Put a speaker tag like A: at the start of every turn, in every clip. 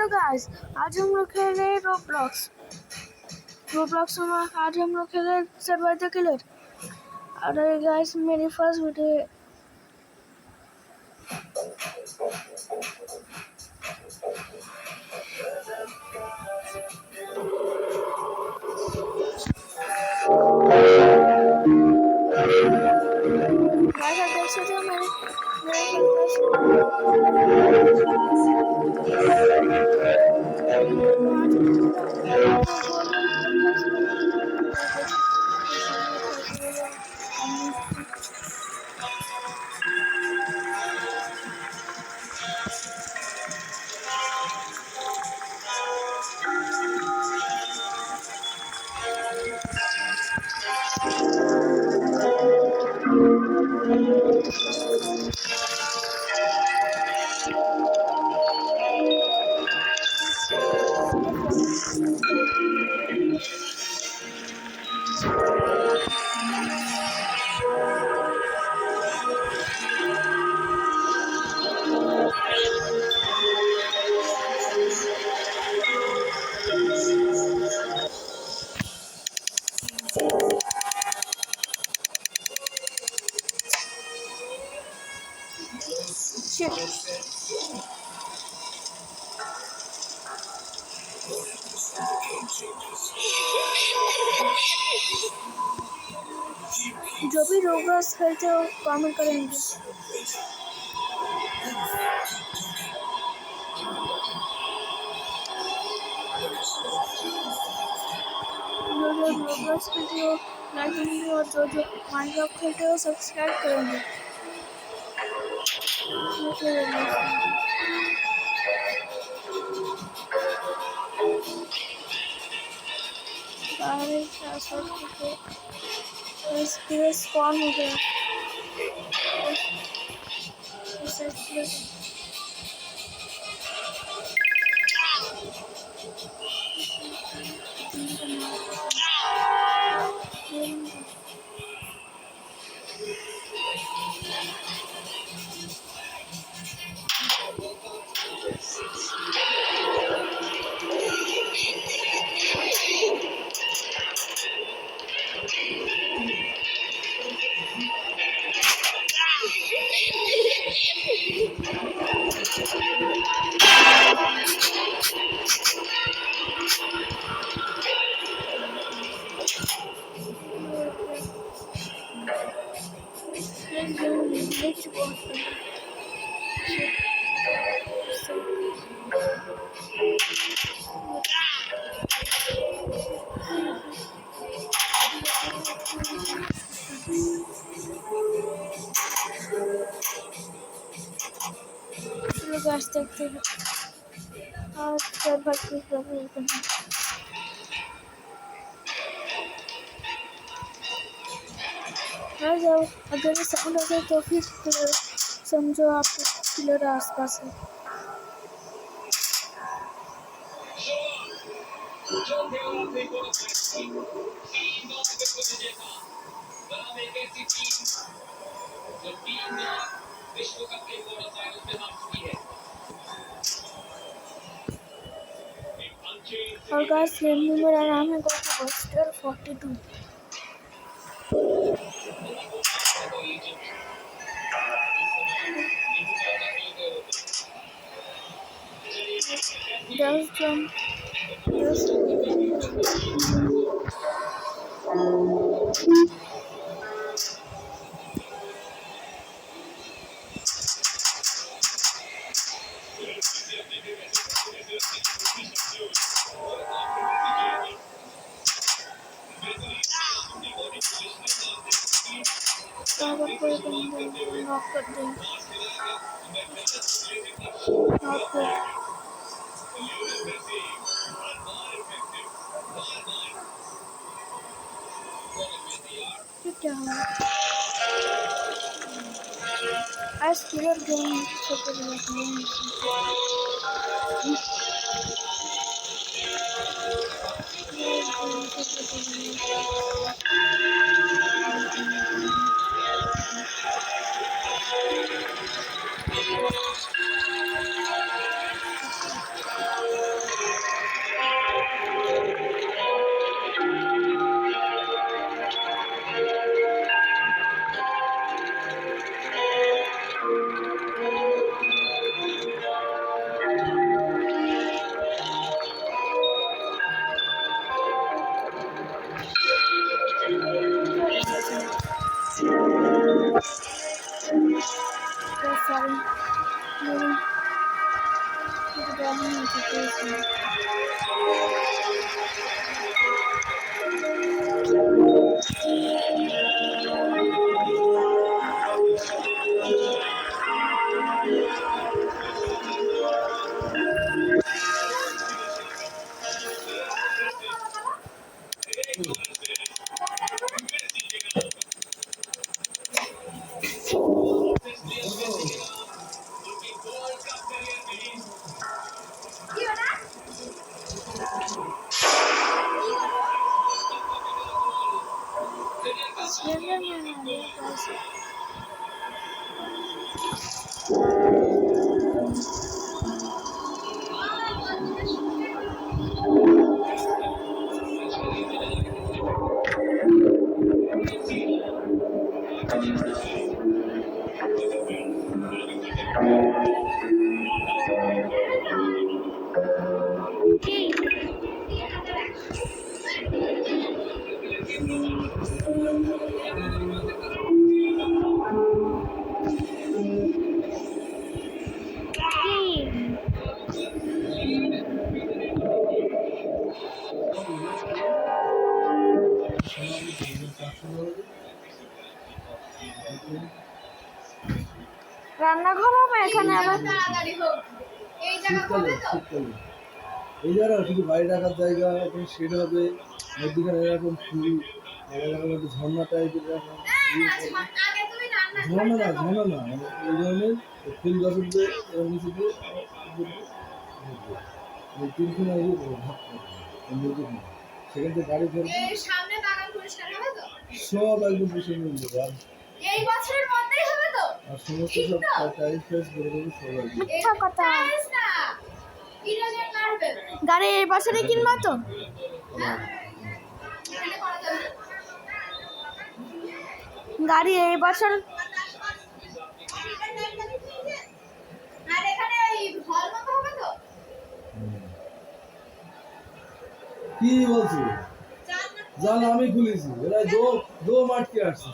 A: Hello guys, आज हम लोग खेल रहे हैं रोब्लॉक्स में आज हम लोग खेल रहे हैं सर्वाइव द किलर। अरे गाइस, मेरी फर्स्ट वीडियो है। गाइस, आप देख सकते हो मेरे जो भी रोब्लॉक्स खेलते हो कमेंट करेंगे। जो रोब्लॉक्स खेलते हो लाइक करेंगे और जो माइनक्राफ्ट खेलते हो सब्सक्राइब करेंगे। इसके स्पॉन हो गया। गाइस देखते हैं और सर्वर की प्रॉब्लम करना। अगर ये साउंड आ जाए तो फिर समझो आपके किलर आसपास है। और गाइस मेरा नाम है गोस्टर 42। नॉक कर देंगे। क्या आज किलर गेम রান্নাঘর হবে এখানে আবার
B: শীতকালে এই জায়গা শুধু বাড়ি রাখার জায়গা এখন শেড হবে মধ্যখানে এরকম ফুল এরকম একটা ঝর্ণা টাইপের এরকম ঝর্ণা না মানে এই ধরনের ফুল গাছ উঠবে এর নিচে দিয়ে তিনখানা ভাগ করবে সেখান থেকে গাড়ি ধরবে সব একদম বসে মিলবে
A: এই বছরের মধ্যেই হবে তো
B: আর সমস্ত সব টাইলস ফাইলস করে দেবে সবাই
A: মিথ্যা কথা গাড়ি এই বছরে কিনবা তো গাড়ি এই বছর আর এখানে এই হল মতো হবে তো
B: কি বলছি জান আমি খুলেছি এরা দো মাটকে আসছে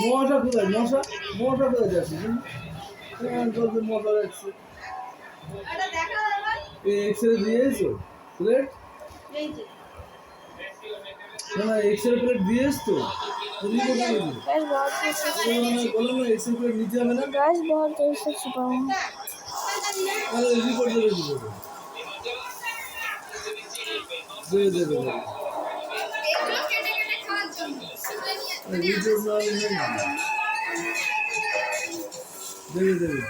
B: মশা কোথায় মশা কোথায় যাচ্ছে মশা যাচ্ছে এক্সরে দিয়েছো প্লেট না এক্সরে প্লেট দিয়েছ তো বলো না এক্সরে প্লেট নিতে হবে না
A: गैस बहुत देर से छुपा हूँ
B: আরে রিপোর্ট দেবে দেবে রিপোর্ট না দেবে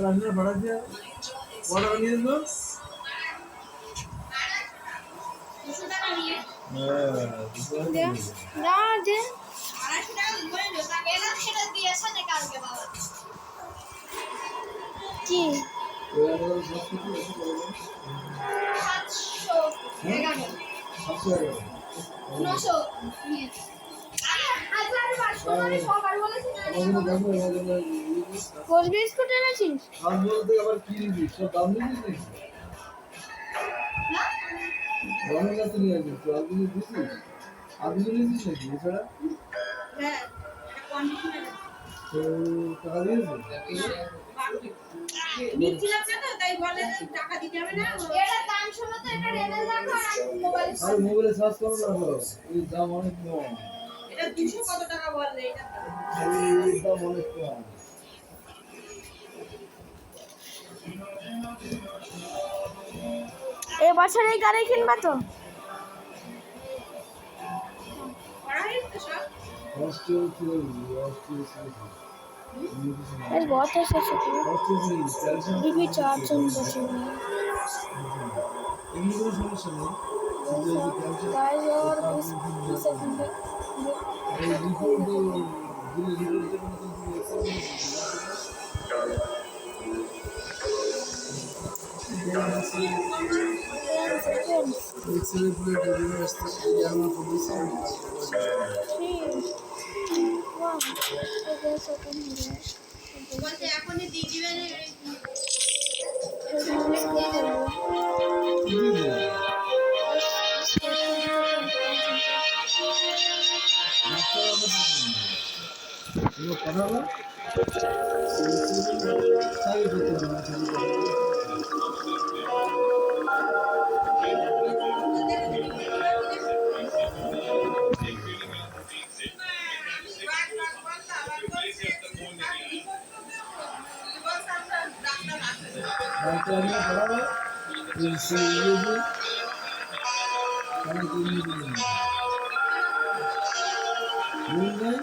B: আপনার ভাড়া দিয়ে কটা নিয়ে এলো
A: ना दे जी
B: 700
A: কোচ বিস্কুট এনেছিস
B: আর বলতে আবার কি নিবি সব দাম নিবি নাকি রমের কাছে নিয়ে আসবি তো আর কিছু দিছিস আর কিছু নিয়েছিস নাকি এছাড়া
A: হ্যাঁ
B: তো টাকা দিয়েছিস আর মোবাইলে সার্চ করো না এই দাম অনেক কম
C: এটা 200 কত টাকা বললে এটা
B: এই দাম অনেক কম
A: এই বছর এই গাড়ি কিনবা তো
B: हॉस्टल
A: यार बहुत ऐसे अभी भी 4 जन बचे हुए हैं गाइस और 20 सेकंड সেকেন্ড হলে
C: বলছে এখনই দিয়ে দিবেন
B: কি দিবে? মাস্টার আবার কি করবে? এগুলো কথা বলা? চাকরি করতে হবে না, চাকরি করতে হবে। ডাক্তার নিয়ে পড়াবে, সে ইয়ে দিয়ে, তাহলে তুমি নিয়ে দিবে না। ভুল নেই,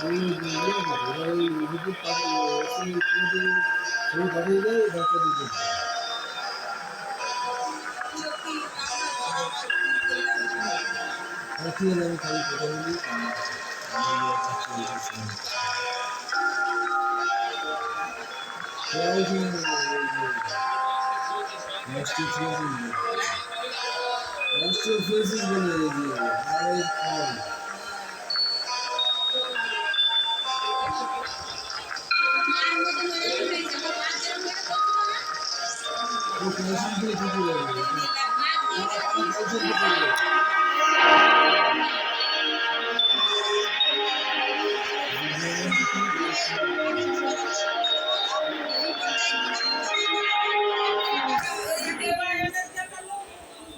B: ওই ইয়ে করে, ওরা ওই রিপোর্ট পাঠিয়ে ছবি পাঠিয়ে দেয়, ডাক্তার দিতে হবে। ঠিক আছে, আমি খালি কথা বলি। অস্টিওপোরোসিস বলে এই যে হাড়ের ক্ষয়। ও ক্যালসিয়াম খেলে ঠিক হয়ে যাবে। ক্যালসিয়াম খেতে হবে।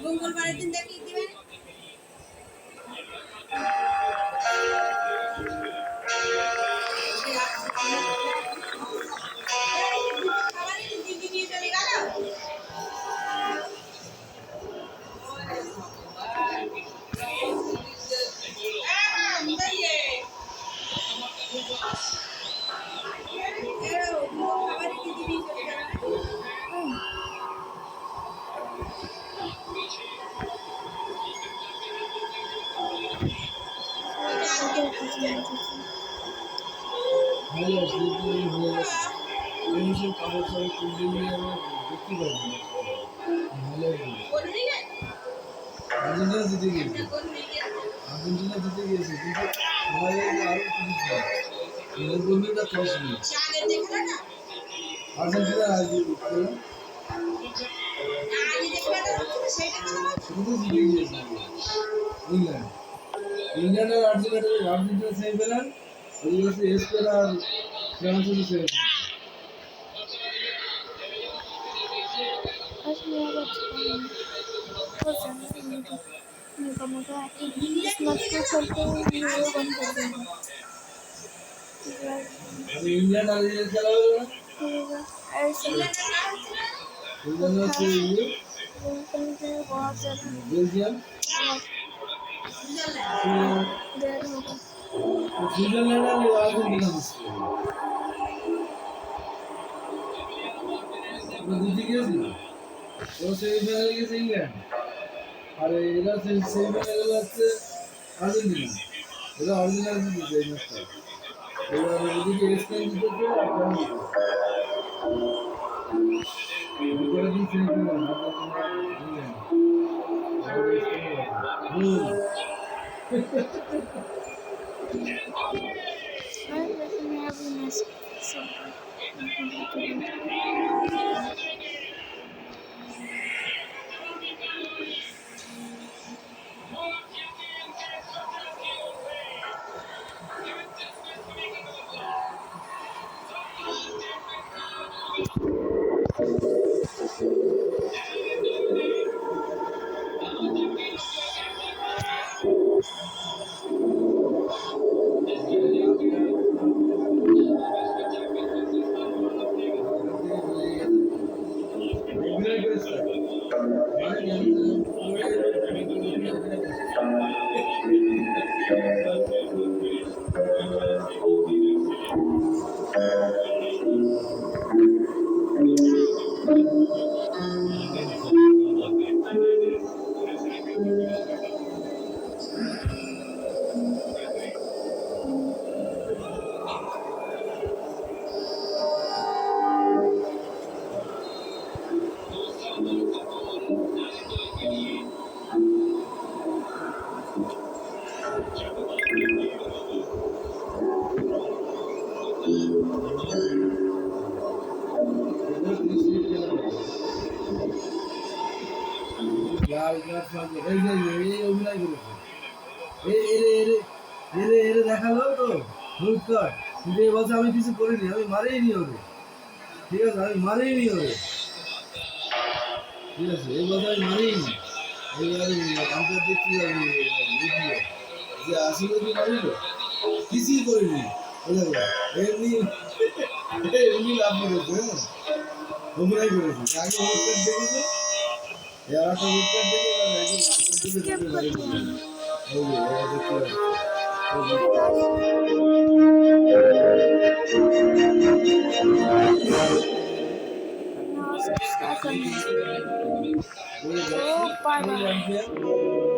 C: মঙ্গলবারের দিন দেখিয়ে দিবেন দিদি নিয়ে চলে গেল খাবারের দিদি নিয়ে চলে গেল
B: হয়ে যাচ্ছে, হয়ে যাচ্ছে। এই সব কাগজ সব তুলে নিয়ে আমার দেখতে পারবো না। ভালো
C: বললি
B: আর্জেন্টিনা জিতে গিয়েছে,
C: বললি
B: আর্জেন্টিনা জিতে গিয়েছে, কিন্তু সবাই আরো কিছু কর্মীরা টস নিয়ে
C: আগের যে খেলাটা
B: আর্জেন্টিনা আগে খেলা
C: আগে যে খেলাটা হচ্ছিল সেইটা কথা বলছো
B: সেটা তো জিতে গিয়েছে ইংল্যান্ড। ইংল্যান্ড আর আর্জেন্টিনা সেমিফাইনাল, ওই হচ্ছে স্পেন আর ফ্রান্স হচ্ছে সেমিফাইনাল। ইংল্যান্ড আর খেলা হলো না, ইংল্যান্ড হচ্ছে ইয়ে বেলজিয়াম, সুইজারল্যান্ড আর আর্জেন্টিনা হচ্ছে জিতে গিয়েছিল। ও সেমিফাইনালে গেছে ইংল্যান্ড, আর এরা সেমিফাইনালে যাচ্ছে আর্জেন্টিনা। এরা অরিজিনাল জিতেছে এই ম্যাচটা। এবার এদিকে স্পেন জিতেছে আর ফ্রান্স জিতেছে। পরের দিন সেমিফাইনাল আর্জেন্টিনা ইংল্যান্ড। তারপরে স্পেন টাইগার ফাইগার এই অভিনয় করেছে এরে দেখালো তো হলুদ কার্ড কিন্তু এই বছর আমি কিছু করিনি আমি মারিনি ওরে ঠিক আছে আমি মারিনি ওরে ঠিক আছে এই বছর আমি মারিনি এইবারে আন্তর্জাতিক যে আসলে কি মারিল কিছুই করিনি এমনি এমনি লাভ করেছে হ্যাঁ অভিনয় করেছে আগে হলুদ কার্ড দেখেছে এরা তো হলুদ কার্ড দেখে
A: स्किप कर दिया सब्सक्राइब करना तो बाय बाय।